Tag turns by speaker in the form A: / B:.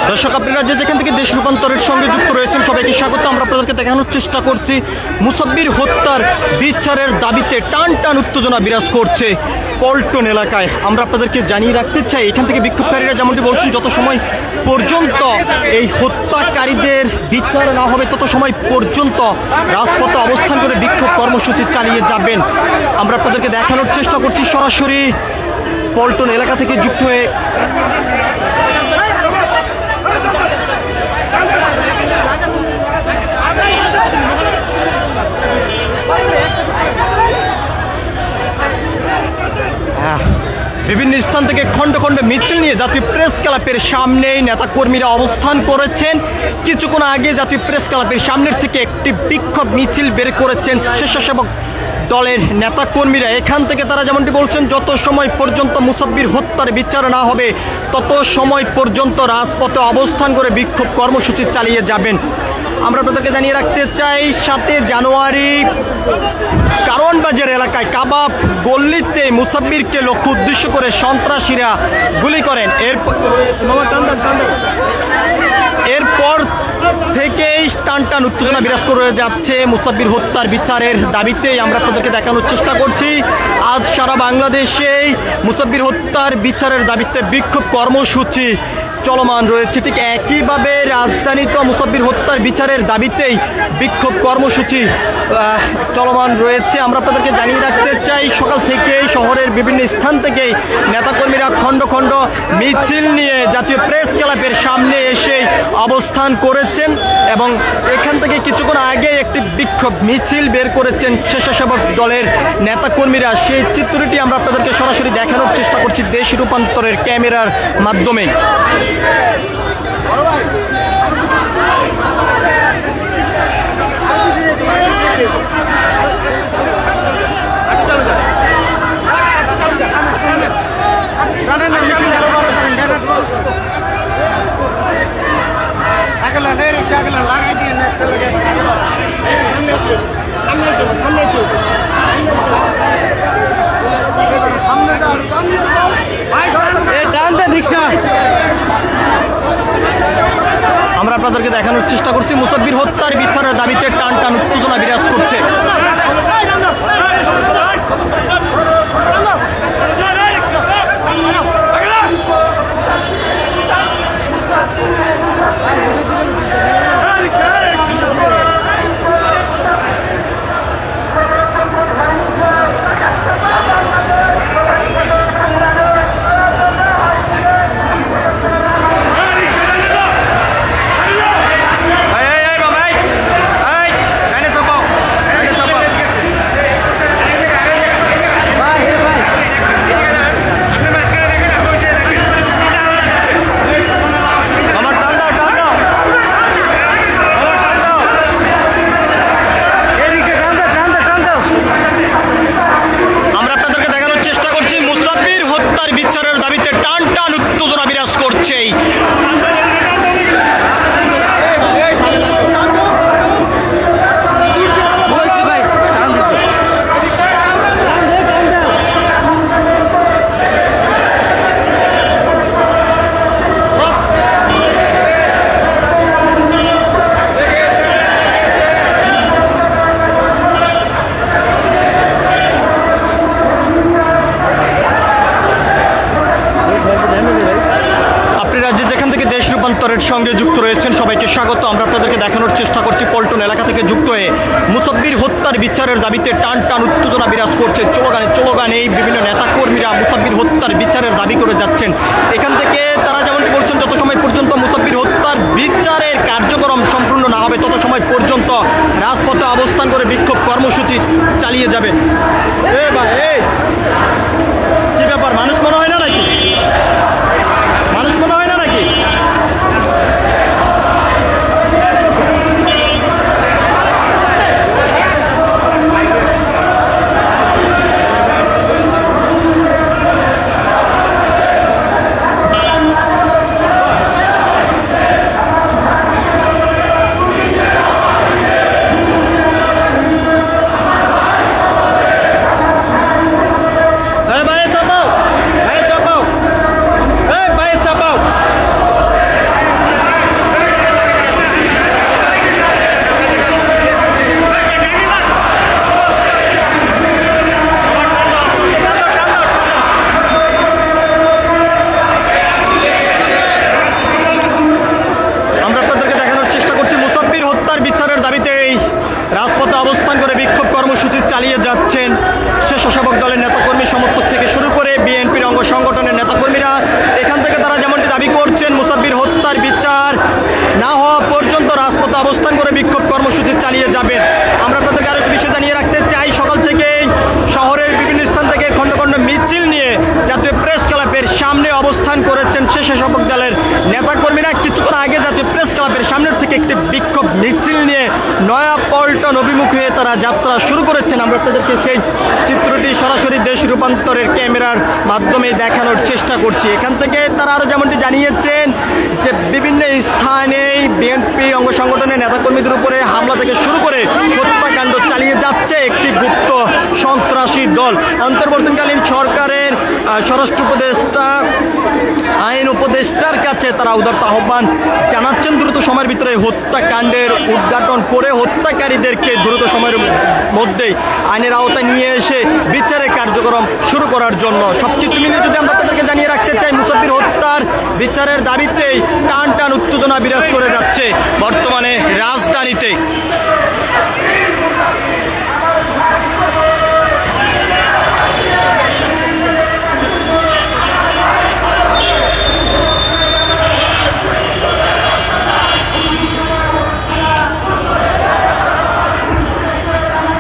A: দর্শক আপনারা যেখান থেকে দেশ রূপান্তরের সঙ্গে যুক্ত রয়েছেন সবাইকে স্বাগত। আমরা আপনাদেরকে দেখানোর চেষ্টা করছি মুসাব্বির হত্যার বিচারের দাবিতে টান টান উত্তেজনা বিরাজ করছে পল্টন এলাকায়। আমরা আপনাদেরকে জানিয়ে রাখতে চাই, এখান থেকে বিক্ষোভকারীরা যেমনটি বলছেন যত সময় পর্যন্ত এই হত্যাকারীদের বিচার না হবে তত সময় পর্যন্ত রাজপথে অবস্থান করে বিক্ষোভ কর্মসূচি চালিয়ে যাবেন। আমরা আপনাদেরকে দেখানোর চেষ্টা করছি সরাসরি পল্টন এলাকা থেকে যুক্ত হয়ে। বিভিন্ন স্থান থেকে খণ্ড খণ্ড মিছিল নিয়ে জাতীয় প্রেস ক্লাবের সামনেই নেতাকর্মীরা অবস্থান করেছেন। কিছুক্ষণ আগে জাতীয় প্রেস ক্লাবের সামনের থেকে একটি বিক্ষোভ মিছিল বের করেছেন স্বেচ্ছাসেবক দলের নেতাকর্মীরা। এখান থেকে তারা যেমনটি বলছেন যত সময় পর্যন্ত মুসাব্বির হত্যার বিচার না হবে তত সময় পর্যন্ত রাজপথে অবস্থান করে বিক্ষোভ কর্মসূচি চালিয়ে যাবেন। আমরা আপনাদেরকে জানিয়ে রাখতে চাই 7 জানুয়ারি কারওয়ানবাজার এলাকায় কাবাব গল্লিতে মুসাব্বিরকে লক্ষ্য উদ্দেশ্য করে সন্ত্রাসীরা গুলি করেন। এরপর থেকেই টান টান উত্তেজনা বিরাজ করে যাচ্ছে মুসাব্বির হত্যার বিচারের দাবিতেই। আমরা আপনাদেরকে দেখানোর চেষ্টা করছি আজ সারা বাংলাদেশেই মুসাব্বির হত্যার বিচারের দাবিতে বিক্ষোভ কর্মসূচি চলমান রয়েছে। ঠিক একইভাবে রাজধানীতে মুসাব্বির হত্যার বিচারের দাবিতেই বিক্ষোভ কর্মসূচি চলমান রয়েছে। আমরা আপনাদেরকে জানিয়ে রাখতে চাই সকাল থেকেই শহরের বিভিন্ন স্থান থেকেই নেতাকর্মীরা খণ্ড খণ্ড মিছিল নিয়ে জাতীয় প্রেস ক্লাবের সামনে এসে অবস্থান করেছেন এবং এখান থেকে কিছুক্ষণ আগে একটি বিক্ষোভ মিছিল বের করেছেন স্বেচ্ছাসেবক দলের নেতাকর্মীরা। সেই চিত্রটি আমরা আপনাদেরকে সরাসরি দেখানোর চেষ্টা করছি দেশ রূপান্তরের ক্যামেরার মাধ্যমে। আমরা আপনাদেরকে দেখানোর চেষ্টা করছি মুসাব্বির হত্যার বিচারের দাবিতে টান টান উত্তেজনা বিরাজ করছে। বিচারের দাবিতে টান টান উত্তেজনা বিরাজ করছে। রূপান্তরের সঙ্গে যুক্ত রয়েছেন সবাইকে স্বাগত। আমরা আপনাদেরকে দেখানোর চেষ্টা করছি পল্টন এলাকা থেকে যুক্ত হয়ে মুসাব্বির হত্যার বিচারের দাবিতে টান টান উত্তেজনা বিরাজ করছে। চোগানে এই বিভিন্ন নেতাকর্মীরা মুসাব্বির হত্যার বিচারের দাবি করে যাচ্ছেন। এখান থেকে তারা যেমনটি বলছেন যত সময় পর্যন্ত মুসাব্বির হত্যার বিচারের কার্যক্রম সম্পূর্ণ না হবে তত সময় পর্যন্ত রাজপথে অবস্থান করে বিক্ষোভ কর্মসূচি চালিয়ে যাবেন। কি ব্যাপার, মানুষ মনে হয় না নাকি? মানুষ মনে হয় না নাকি? ভাই চালিয়ে যাচ্ছেন স্বেচ্ছাসেবক দলের নেতাকর্মী সমর্থক থেকে শুরু করে বিএনপির অঙ্গ সংগঠনের নেতাকর্মীরা। এখান থেকে তারা যেমনটি দাবি করছেন, মুসাব্বির হত্যার বিচার না হওয়া পর্যন্ত রাজপথে অবস্থান করে বিক্ষোভ কর্মসূচি চালিয়ে যাবেন। আমরা আপনাদেরকে আরেকটি বিষয় জানিয়ে রাখতে চাই, সকাল থেকেই শহরের বিভিন্ন স্থান থেকে খণ্ড খণ্ড মিছিল নিয়ে জাতীয় প্রেস ক্লাবের সামনে অবস্থান করেছেন স্বেচ্ছাসেবক দলের নেতাকর্মীরা। কিছুক্ষণ আগে জাতীয় প্রেস ক্লাবের সামনের থেকে একটি বিক্ষোভ মিছিল নিয়ে নয়াপল্টন অভিমুখে তারা যাত্রা শুরু করেছেন। আমরা আপনাদেরকে সেই চিত্রটি সরাসরি দেশ রূপান্তরের ক্যামেরার মাধ্যমে দেখানোর চেষ্টা করছি। এখান থেকে তারা আরও যেমনটি জানিয়েছেন যে বিভিন্ন স্থানে বিএনপি অঙ্গ সংগঠনের নেতাকর্মীদের উপরে হামলা থেকে শুরু করে হত্যাকাণ্ড চালিয়ে যাচ্ছে একটি গুপ্ত সন্ত্রাসী দল। অন্তর্বর্তীকালীন সরকারের স্বরাষ্ট্র উপদেষ্টা, আইন উপদেষ্টার কাছে তারা উদারত আহ্বান জানাচ্ছেন দ্রুত সময়ের ভিতরে হত্যাকাণ্ডের উদ্ঘাটন করে হত্যাকারীদেরকে দ্রুত সময়ের মধ্যেই আইনের আওতায় নিয়ে এসে বিচারের কার্যক্রম শুরু করার জন্য। সবকিছু মিলিয়ে যদি আমরা তাদেরকে জানিয়ে রাখতে চাই, মুসাব্বির হত্যার বিচারের দাবিতেই টান টান উত্তেজনা বিরাজ করে যাচ্ছে বর্তমানে রাজধানীতে।